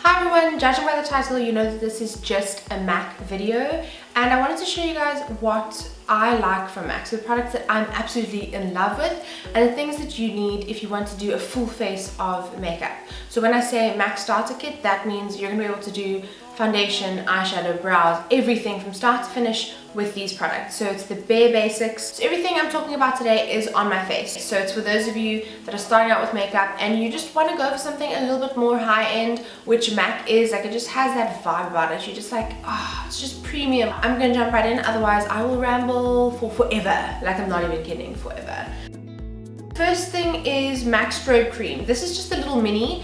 Hi everyone, judging by the title you know that this is just a MAC video, and I wanted to show you guys what I like from MAC, so the products that I'm absolutely in love with and the things that you need if you want to do a full face of makeup. So when I say MAC starter kit, that means you're going to be able to do foundation, eyeshadow, brows, everything from start to finish with these products. So it's the bare basics. So everything I'm talking about today is on my face. So it's for those of you that are starting out with makeup and you just want to go for something a little bit more high-end, which MAC is. Like, it just has that vibe about it. You're just like, oh, it's just premium. I'm gonna jump right in, otherwise I will ramble for forever. Like, I'm not even kidding, forever. First thing is MAC Strobe Cream. This is just a little mini,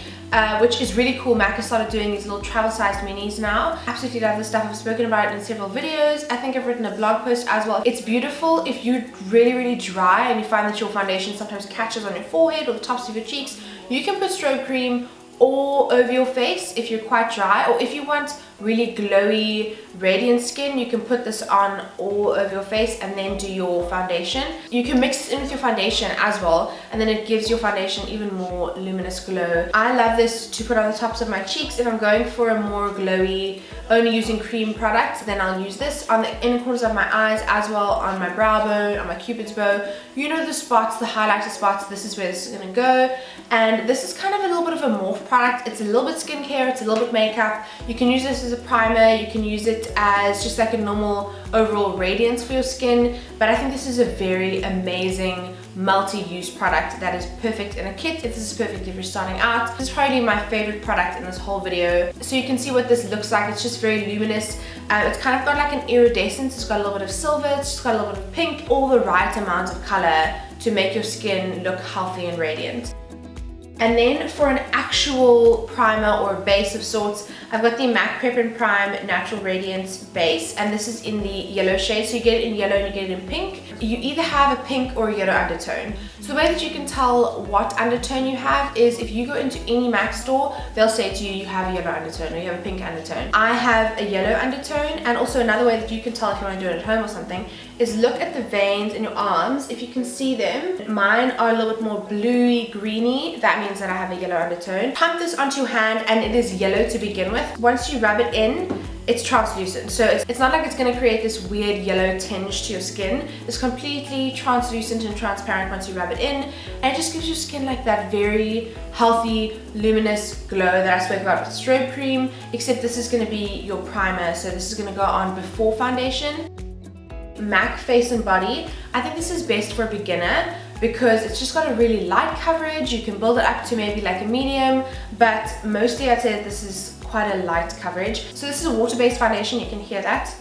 which is really cool. MAC has started doing these little travel-sized minis now. Absolutely love this stuff. I've spoken about it in several videos. I think I've written a blog post as well. It's beautiful if you're really dry and you find that your foundation sometimes catches on your forehead or the tops of your cheeks. You can put strobe cream all over your face if you're quite dry, or if you want really glowy radiant skin, you can put this on all over your face and then do your foundation. You can mix it in with your foundation as well, and then it gives your foundation even more luminous glow. I love this to put on the tops of my cheeks. If I'm going for a more glowy, only using cream product, then I'll use this on the inner corners of my eyes, as well on my brow bone, on my cupid's bow. You know the spots, the highlighter spots, this is where this is gonna go. And this is kind of a little bit of a morph product. It's a little bit skincare, it's a little bit makeup. You can use this as a primer, you can use it as just like a normal overall radiance for your skin, but I think this is a very amazing multi-use product that is perfect in a kit. This is perfect if you're starting out. This is probably my favorite product in this whole video. So you can see what this looks like. It's just very luminous. It's kind of got like an iridescence. It's got a little bit of silver, it's just got a little bit of pink, all the right amount of color to make your skin look healthy and radiant. And then for an actual primer or a base of sorts, I've got the MAC Prep and Prime Natural Radiance Base, and this is in the yellow shade. So you get it in yellow and you get it in pink. You either have a pink or a yellow undertone. So the way that you can tell what undertone you have is if you go into any MAC store, they'll say to you, you have a yellow undertone or you have a pink undertone. I have a yellow undertone, and also another way that you can tell if you want to do it at home or something is look at the veins in your arms. If you can see them, mine are a little bit more bluey, greeny. That means that I have a yellow undertone. Pump this onto your hand and it is yellow to begin with. Once you rub it in, it's translucent. So it's not like it's going to create this weird yellow tinge to your skin. It's completely translucent and transparent once you rub it in, and it just gives your skin like that very healthy, luminous glow that I spoke about with strobe cream, except this is going to be your primer. So this is going to go on before foundation. MAC Face and Body. I think this is best for a beginner because it's just got a really light coverage. You can build it up to maybe like a medium, but mostly I'd say that this is quite a light coverage. So this is a water-based foundation, you can hear that.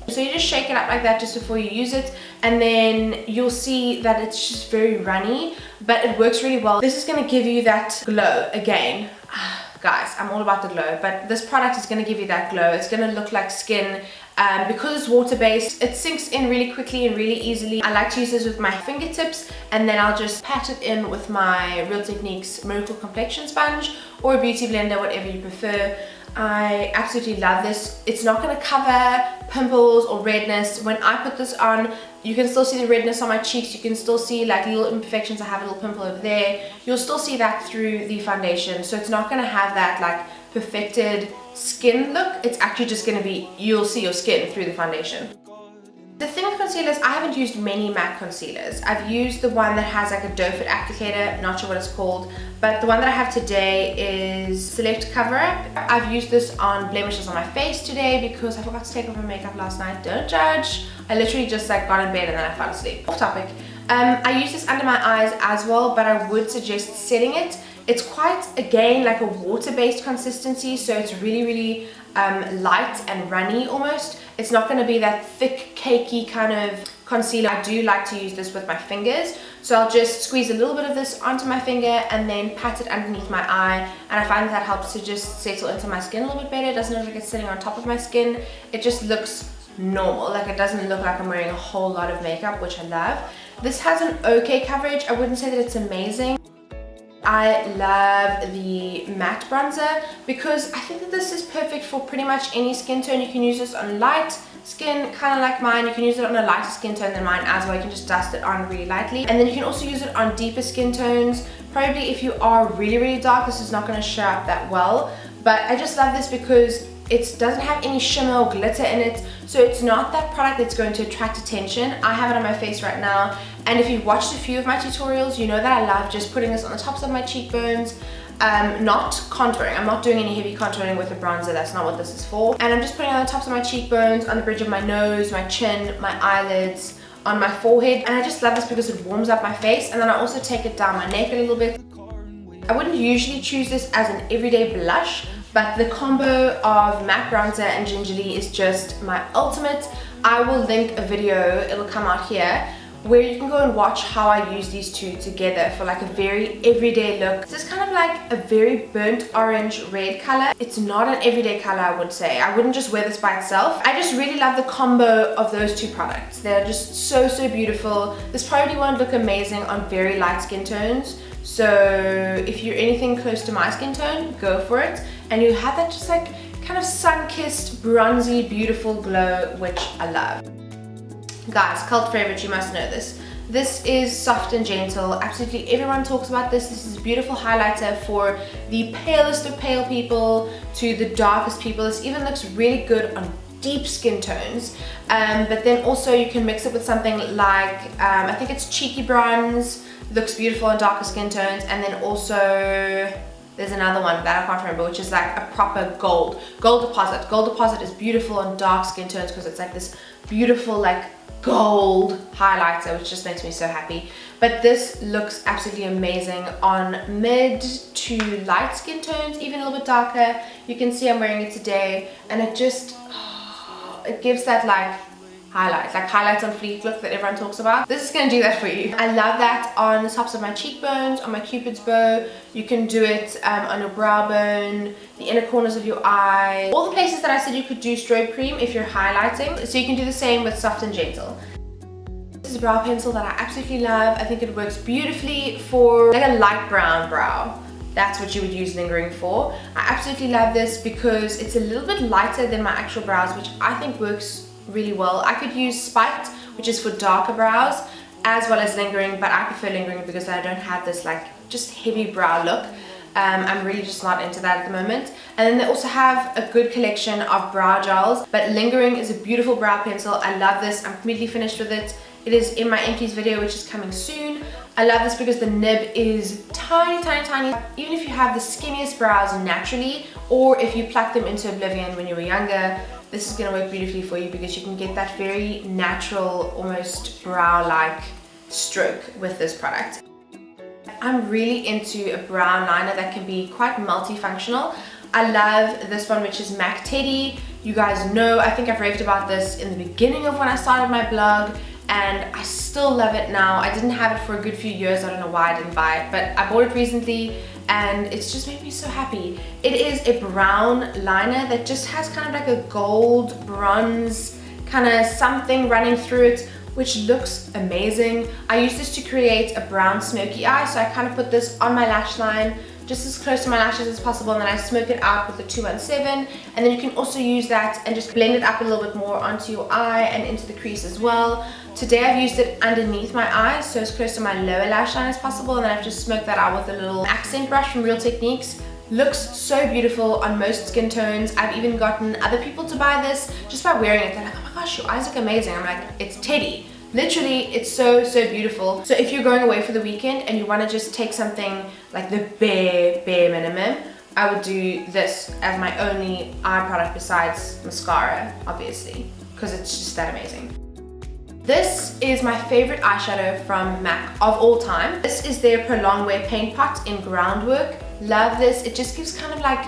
So you just shake it up like that just before you use it, and then you'll see that it's just very runny, but it works really well. This is going to give you that glow again. Guys, I'm all about the glow, but this product is going to give you that glow. It's going to look like skin. Because it's water-based, it sinks in really quickly and really easily. I like to use this with my fingertips, and then I'll just pat it in with my Real Techniques Miracle Complexion Sponge or a beauty blender, whatever you prefer. I absolutely love this. It's not going to cover pimples or redness. When I put this on, you can still see the redness on my cheeks. You can still see like little imperfections. I have a little pimple over there. You'll still see that through the foundation. So it's not going to have that like perfected skin look. It's actually just going to be, you'll see your skin through the foundation. The thing with concealers, I haven't used many MAC concealers. I've used the one that has like a doe foot applicator, not sure what it's called, but the one that I have today is Select Cover Up. I've used this on blemishes on my face today because I forgot to take off my makeup last night. Don't judge. I literally just like got in bed and then I fell asleep. Off topic. I use this under my eyes as well, but I would suggest setting it. It's quite, again, like a water-based consistency, so it's really light and runny almost. It's not going to be that thick, cakey kind of concealer. I do like to use this with my fingers, so I'll just squeeze a little bit of this onto my finger and then pat it underneath my eye, and I find that helps to just settle into my skin a little bit better. It doesn't look like it's sitting on top of my skin. It just looks normal. Like, it doesn't look like I'm wearing a whole lot of makeup, which I love. This has an okay coverage. I wouldn't say that it's amazing. I love the matte bronzer because I think that this is perfect for pretty much any skin tone. You can use this on light skin, kind of like mine. You can use it on a lighter skin tone than mine as well. You can just dust it on really lightly. And then you can also use it on deeper skin tones. Probably if you are really dark, this is not going to show up that well. But I just love this because it doesn't have any shimmer or glitter in it, so it's not that product that's going to attract attention. I have it on my face right now, and if you've watched a few of my tutorials, you know that I love just putting this on the tops of my cheekbones, not contouring. I'm not doing any heavy contouring with a bronzer, that's not what this is for. And I'm just putting it on the tops of my cheekbones, on the bridge of my nose, my chin, my eyelids, on my forehead, and I just love this because it warms up my face. And then I also take it down my neck a little bit. I wouldn't usually choose this as an everyday blush, but the combo of matte bronzer and gingerly is just my ultimate. I will link a video, it'll come out here, where you can go and watch how I use these two together for like a very everyday look. This is kind of like a very burnt orange red color. It's not an everyday color, I would say. I wouldn't just wear this by itself. I just really love the combo of those two products. They're just so beautiful. This probably won't look amazing on very light skin tones, so if you're anything close to my skin tone, go for it. And you have that just like kind of sun-kissed, bronzy, beautiful glow, which I love. Guys, cult favorite, you must know this. This is Soft and Gentle. Absolutely everyone talks about this. This is a beautiful highlighter for the palest of pale people to the darkest people. This even looks really good on deep skin tones. But then also you can mix it with something like, I think it's Cheeky Bronze. Looks beautiful on darker skin tones. And then also, there's another one that I can't remember, which is like a proper gold. Gold Deposit. Gold Deposit is beautiful on dark skin tones because it's like this beautiful like gold highlighter, which just makes me so happy. But this looks absolutely amazing on mid to light skin tones, even a little bit darker. You can see I'm wearing it today, and it just, it gives that like highlights on fleek look that everyone talks about. This is going to do that for you. I love that on the tops of my cheekbones, on my cupid's bow. You can do it on your brow bone, the inner corners of your eye, all the places that I said you could do strobe cream if you're highlighting. So you can do the same with Soft and Gentle. This is a brow pencil that I absolutely love. I think it works beautifully for like a light brown brow. That's what you would use lingering for. I absolutely love this because it's a little bit lighter than my actual brows, which I think works really well. I could use Spiked, which is for darker brows, as well as lingering, but I prefer lingering because I don't have this like just heavy brow look. I'm really just not into that at the moment. And then they also have a good collection of brow gels, but lingering is a beautiful brow pencil. I love this. I'm completely finished with it. It is in my empties video, which is coming soon. I love this because the nib is tiny. Even if you have the skinniest brows naturally, or if you pluck them into oblivion when you were younger, this is going to work beautifully for you because you can get that very natural, almost brow-like stroke with this product. I'm really into a brow liner that can be quite multifunctional. I love this one, which is MAC Teddy. You guys know, I think I've raved about this in the beginning of when I started my blog, and I still love it now. I didn't have it for a good few years. I don't know why I didn't buy it, but I bought it recently and it's just made me so happy. It is a brown liner that just has kind of like a gold bronze kind of something running through it, which looks amazing. I use this to create a brown smoky eye, so I kind of put this on my lash line just as close to my lashes as possible, and then I smoke it out with the 217, and then you can also use that and just blend it up a little bit more onto your eye and into the crease as well. Today I've used it underneath my eyes, so as close to my lower lash line as possible, and then I've just smoked that out with a little accent brush from Real Techniques. Looks so beautiful on most skin tones. I've even gotten other people to buy this just by wearing it. They're like, oh my gosh, your eyes look amazing. I'm like, it's Teddy. Literally, it's so beautiful. So if you're going away for the weekend and you want to just take something like the bare minimum, I would do this as my only eye product besides mascara, obviously, because it's just that amazing. This is my favorite eyeshadow from MAC of all time. This is their Prolong Wear Paint Pot in Groundwork. Love this. It just gives kind of like,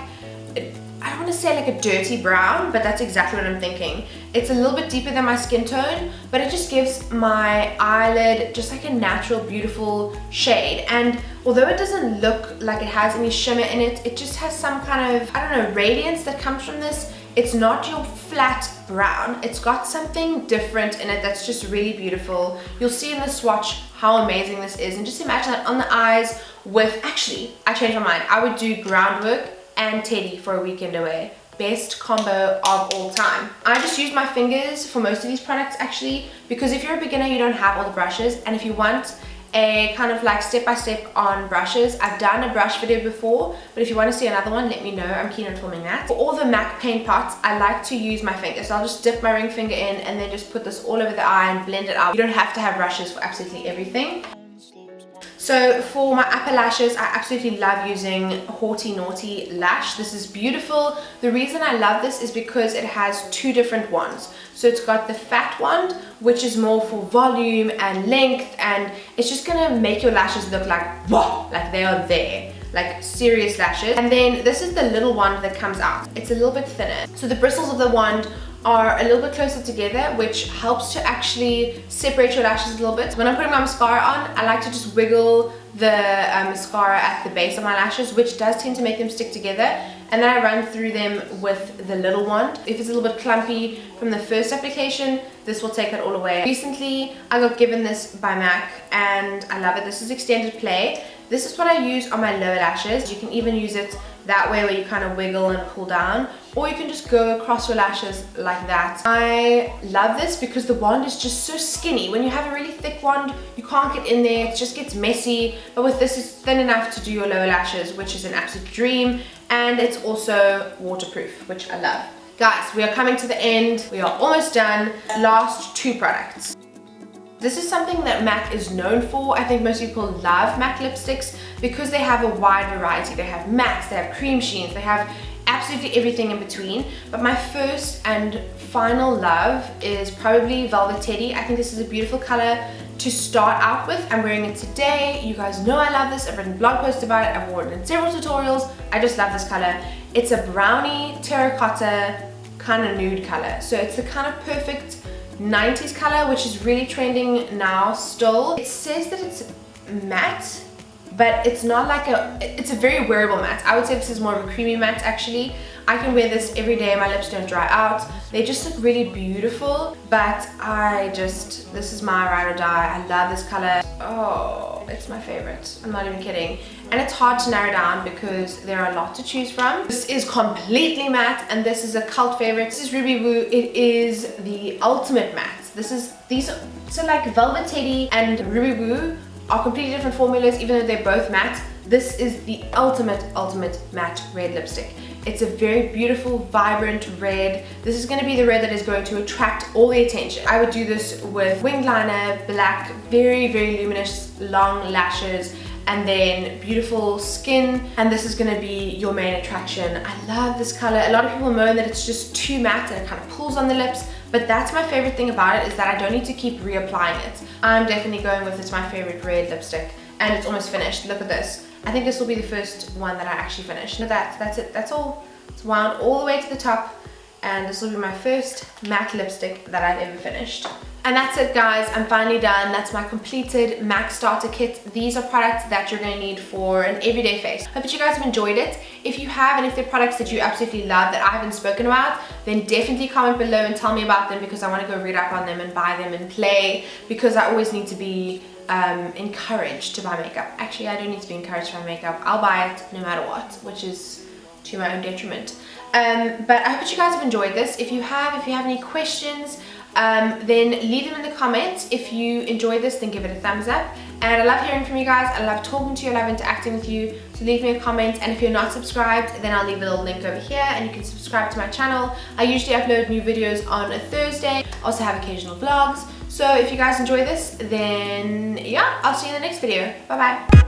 I don't want to say like a dirty brown, but that's exactly what I'm thinking. It's a little bit deeper than my skin tone, but it just gives my eyelid just like a natural, beautiful shade. And although it doesn't look like it has any shimmer in it, it just has some kind of, I don't know, radiance that comes from this. It's not your flat brown. It's got something different in it that's just really beautiful. You'll see in the swatch how amazing this is. And just imagine that on the eyes with, actually, I changed my mind. I would do Groundwork and Teddy for a weekend away. Best combo of all time. I just use my fingers for most of these products actually, because if you're a beginner, you don't have all the brushes, and if you want a kind of like step-by-step on brushes. I've done a brush video before, but if you want to see another one, let me know. I'm keen on filming that. For all the MAC paint pots, I like to use my finger. So I'll just dip my ring finger in and then just put this all over the eye and blend it out. You don't have to have brushes for absolutely everything. So for my upper lashes, I absolutely love using Haughty Naughty Lash. This is beautiful. The reason I love this is because it has two different wands. So it's got the fat wand, which is more for volume and length, and it's just gonna make your lashes look like, wow, like they are there, like serious lashes. And then this is the little wand that comes out. It's a little bit thinner. So the bristles of the wand are a little bit closer together, which helps to actually separate your lashes a little bit. When I'm putting my mascara on, I like to just wiggle the mascara at the base of my lashes, which does tend to make them stick together, and then I run through them with the little wand. If it's a little bit clumpy from the first application, this will take it all away. Recently, I got given this by MAC and I love it. This is extended play. This is what I use on my lower lashes. You can even use it that way where you kind of wiggle and pull down, or you can just go across your lashes like that. I love this because the wand is just so skinny. When you have a really thick wand, you can't get in there, it just gets messy, but with this it's thin enough to do your lower lashes, which is an absolute dream, and it's also waterproof, which I love. Guys, we are coming to the end. We are almost done. Last two products. This is something that MAC is known for. I think most people love MAC lipsticks because they have a wide variety. They have mattes, they have cream sheens, they have absolutely everything in between. But my first and final love is probably Velvet Teddy. I think this is a beautiful color to start out with. I'm wearing it today. You guys know I love this. I've written blog posts about it. I've worn it in several tutorials. I just love this color. It's a brownie terracotta kind of nude color. So it's the kind of perfect 90s color, which is really trending now still. It says that it's matte, but it's not like it's a very wearable matte. I would say this is more of a creamy matte actually. I can wear this every day, my lips don't dry out. They just look really beautiful, but this is my ride or die. I love this color. Oh, it's my favorite. I'm not even kidding. And it's hard to narrow down because there are a lot to choose from. This is completely matte, and this is a cult favorite. This is Ruby Woo. It is the ultimate matte. So like Velvet Teddy and Ruby Woo are completely different formulas, even though they're both matte. This is the ultimate matte red lipstick. It's a very beautiful, vibrant red. This is going to be the red that is going to attract all the attention. I would do this with winged liner, black, very, very luminous, long lashes, and then beautiful skin, and this is going to be your main attraction. I love this color. A lot of people moan that it's just too matte and it kind of pulls on the lips, but that's my favorite thing about it, is that I don't need to keep reapplying it. I'm definitely going with it's my favorite red lipstick, and it's almost finished. Look at this. I think this will be the first one that I actually finish. So that's it. That's all. It's wound all the way to the top, and this will be my first matte lipstick that I've ever finished. And that's it, guys. I'm finally done. That's my completed MAC starter kit. These are products that you're going to need for an everyday face. I hope that you guys have enjoyed it. If you have, and if they're products that you absolutely love that I haven't spoken about, then definitely comment below and tell me about them, because I want to go read up on them and buy them and play, because I always need to be encouraged to buy makeup. Actually, I don't need to be encouraged to buy makeup. I'll buy it no matter what, which is to my own detriment. But I hope that you guys have enjoyed this. If you have any questions, then leave them in the comments. If you enjoyed this, then give it a thumbs up. And I love hearing from you guys. I love talking to you. I love interacting with you. So leave me a comment. And if you're not subscribed, then I'll leave a little link over here and you can subscribe to my channel. I usually upload new videos on a Thursday. I also have occasional vlogs. So if you guys enjoy this, then yeah, I'll see you in the next video. Bye bye.